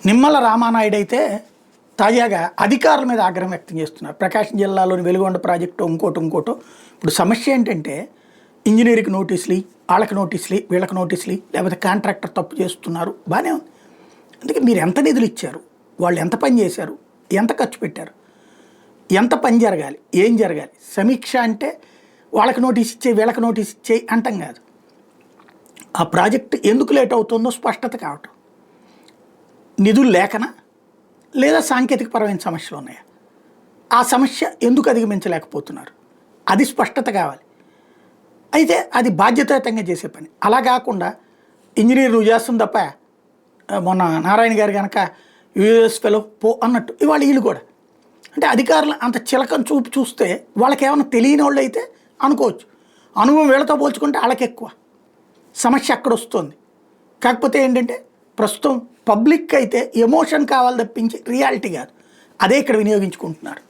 నిమ్మల రామానాయుడు అయితే తాజాగా అధికారుల మీద ఆగ్రహం వ్యక్తం చేస్తున్నారు. ప్రకాశం జిల్లాలోని వెలుగొండ ప్రాజెక్టు ఇంకోటో ఇప్పుడు సమస్య ఏంటంటే ఇంజనీరింగ్ నోటీసులు, వాళ్ళకి నోటీసులు, వీళ్ళకి నోటీసులు, లేకపోతే కాంట్రాక్టర్ తప్పు చేస్తున్నారు, బాగానే ఉంది. అందుకే మీరు ఎంత నిధులు ఇచ్చారు, వాళ్ళు ఎంత పని చేశారు, ఎంత ఖర్చు పెట్టారు, ఎంత పని జరగాలి, ఏం జరగాలి, సమీక్ష అంటే వాళ్ళకి నోటీస్ ఇచ్చే వీళ్ళకి నోటీస్ ఇచ్చే అంటాం కాదు. ఆ ప్రాజెక్టు ఎందుకు లేట్ అవుతుందో స్పష్టత కావటం, నిధులు లేకనా లేదా సాంకేతికపరమైన సమస్యలు ఉన్నాయా, ఆ సమస్య ఎందుకు అధిగమించలేకపోతున్నారు, అది స్పష్టత కావాలి. అయితే అది బాధ్యతాయుతంగా చేసే పని. అలా కాకుండా ఇంజనీర్ నువ్వు చేస్తుంది తప్ప, మొన్న నారాయణ గారు కనుక యూఎస్ ఫెలో పో అన్నట్టు ఇవాళ వీళ్ళు కూడా అంటే అధికారులు అంత చిలకం చూపు చూస్తే వాళ్ళకి ఏమైనా తెలియని వాళ్ళు అయితే అనుకోవచ్చు. అనుభవం వీళ్ళతో పోల్చుకుంటే వాళ్ళకి ఎక్కువ సమస్య అక్కడ వస్తుంది. కాకపోతే ఏంటంటే ప్రస్తుతం పబ్లిక్ అయితే ఎమోషన్ కావాలి తప్పించి రియాలిటీ కాదు, అదే ఇక్కడ వినియోగించుకుంటున్నారు.